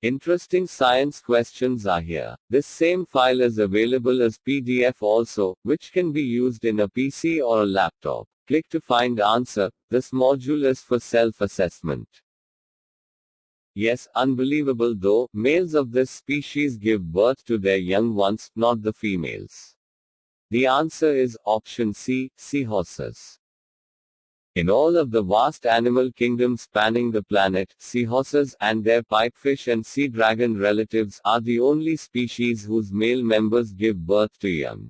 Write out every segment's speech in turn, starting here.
Interesting science questions are here. This same file is available as PDF also, which can be used in a PC or a laptop. Click to find answer. This module is for self-assessment. Yes, unbelievable though, males of this species give birth to their young ones, not the females. The answer is option C, seahorses. In all of the vast animal kingdom spanning the planet, seahorses and their pipefish and sea dragon relatives are the only species whose male members give birth to young.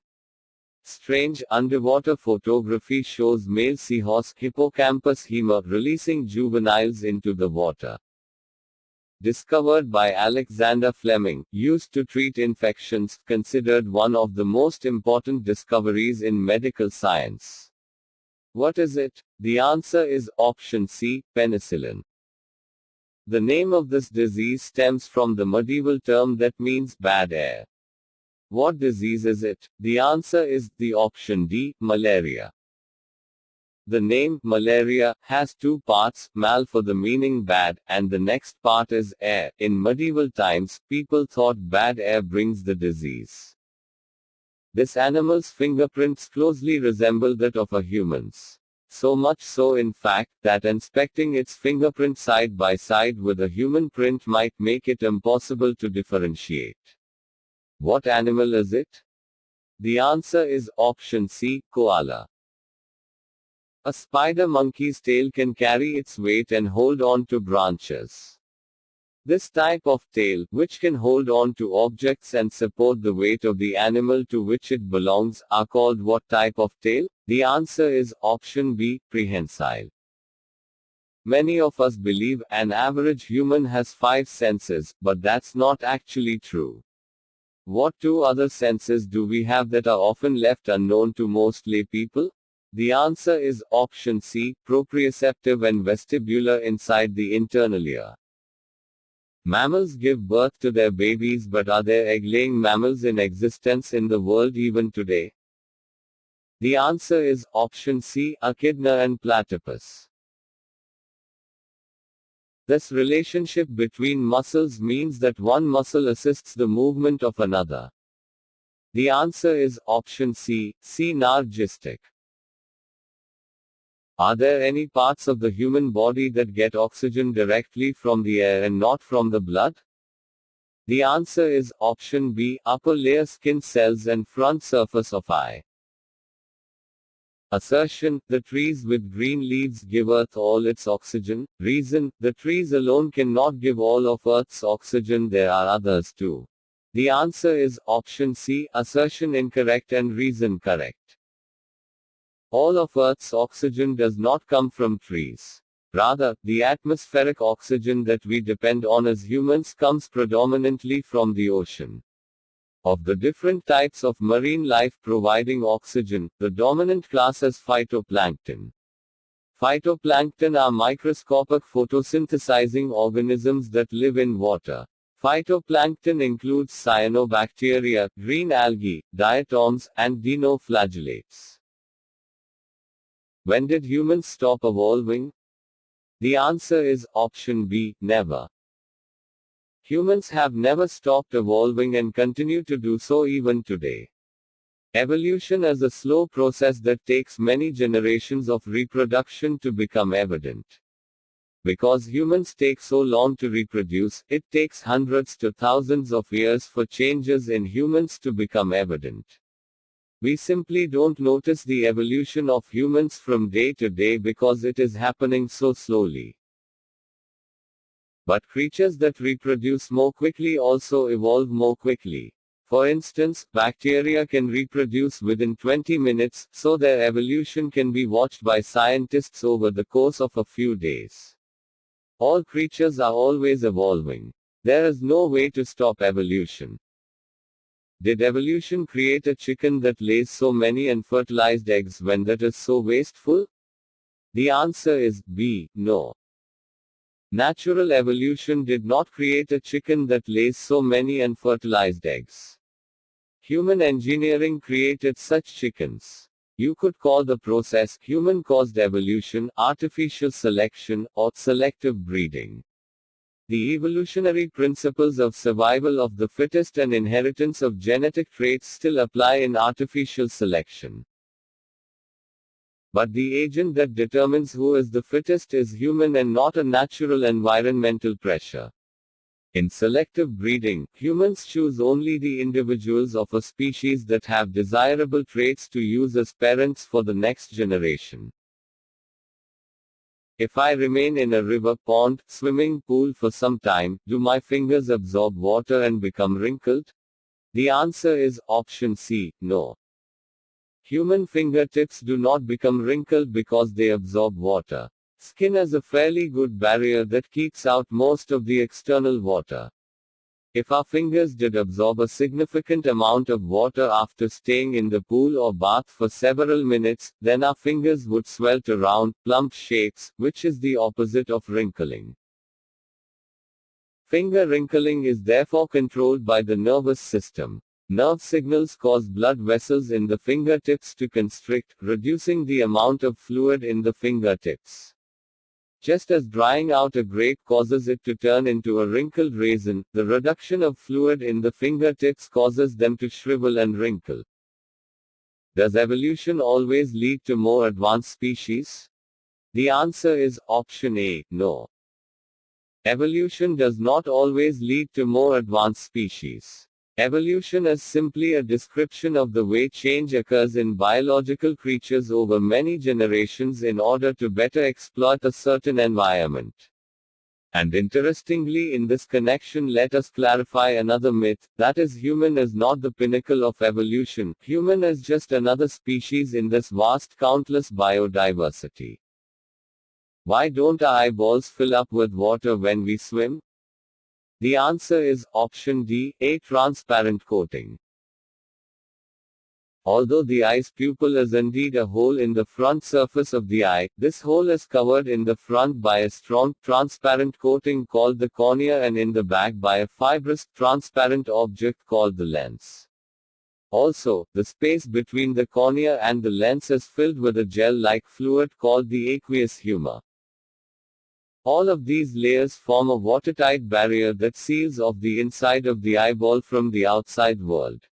Strange underwater photography shows male seahorse Hippocampus hema releasing juveniles into the water. Discovered by Alexander Fleming, used to treat infections, considered one of the most important discoveries in medical science. What is it? The answer is option C, penicillin. The name of this disease stems from the medieval term that means bad air. What disease is it? The answer is the option D, malaria. The name malaria has two parts, mal for the meaning bad, and the next part is air. In medieval times, people thought bad air brings the disease. This animal's fingerprints closely resemble that of a human's. So much so in fact, that inspecting its fingerprint side by side with a human print might make it impossible to differentiate. What animal is it? The answer is option C, koala. A spider monkey's tail can carry its weight and hold on to branches. This type of tail, which can hold on to objects and support the weight of the animal to which it belongs, are called what type of tail? The answer is option B, prehensile. Many of us believe an average human has 5 senses, but that's not actually true. What 2 other senses do we have that are often left unknown to most lay people? The answer is option C, proprioceptive and vestibular inside the internal ear. Mammals give birth to their babies, but are there egg-laying mammals in existence in the world even today? The answer is option C, echidna and platypus. This relationship between muscles means that one muscle assists the movement of another. The answer is option C, synergistic. Are there any parts of the human body that get oxygen directly from the air and not from the blood? The answer is option B, upper layer skin cells and front surface of eye. Assertion: the trees with green leaves give Earth all its oxygen. Reason: the trees alone cannot give all of Earth's oxygen, there are others too. The answer is option C, assertion incorrect and reason correct. All of Earth's oxygen does not come from trees. Rather, the atmospheric oxygen that we depend on as humans comes predominantly from the ocean. Of the different types of marine life providing oxygen, the dominant class is phytoplankton. Phytoplankton are microscopic photosynthesizing organisms that live in water. Phytoplankton includes cyanobacteria, green algae, diatoms, and dinoflagellates. When did humans stop evolving? The answer is option B, never. Humans have never stopped evolving and continue to do so even today. Evolution is a slow process that takes many generations of reproduction to become evident. Because humans take so long to reproduce, it takes hundreds to thousands of years for changes in humans to become evident. We simply don't notice the evolution of humans from day to day because it is happening so slowly. But creatures that reproduce more quickly also evolve more quickly. For instance, bacteria can reproduce within 20 minutes, so their evolution can be watched by scientists over the course of a few days. All creatures are always evolving. There is no way to stop evolution. Did evolution create a chicken that lays so many unfertilized eggs when that is so wasteful? The answer is B, no. Natural evolution did not create a chicken that lays so many unfertilized eggs. Human engineering created such chickens. You could call the process human-caused evolution, artificial selection, or selective breeding. The evolutionary principles of survival of the fittest and inheritance of genetic traits still apply in artificial selection. But the agent that determines who is the fittest is human and not a natural environmental pressure. In selective breeding, humans choose only the individuals of a species that have desirable traits to use as parents for the next generation. If I remain in a river, pond, swimming pool for some time, do my fingers absorb water and become wrinkled? The answer is option C, no. Human fingertips do not become wrinkled because they absorb water. Skin has a fairly good barrier that keeps out most of the external water. If our fingers did absorb a significant amount of water after staying in the pool or bath for several minutes, then our fingers would swell to round, plump shapes, which is the opposite of wrinkling. Finger wrinkling is therefore controlled by the nervous system. Nerve signals cause blood vessels in the fingertips to constrict, reducing the amount of fluid in the fingertips. Just as drying out a grape causes it to turn into a wrinkled raisin, the reduction of fluid in the fingertips causes them to shrivel and wrinkle. Does evolution always lead to more advanced species? The answer is option A, no. Evolution does not always lead to more advanced species. Evolution is simply a description of the way change occurs in biological creatures over many generations in order to better exploit a certain environment. And interestingly, in this connection, let us clarify another myth, that is, human is not the pinnacle of evolution, human is just another species in this vast, countless biodiversity. Why don't our eyeballs fill up with water when we swim? The answer is option D, a transparent coating. Although the eye's pupil is indeed a hole in the front surface of the eye, this hole is covered in the front by a strong, transparent coating called the cornea and in the back by a fibrous, transparent object called the lens. Also, the space between the cornea and the lens is filled with a gel-like fluid called the aqueous humor. All of these layers form a watertight barrier that seals off the inside of the eyeball from the outside world.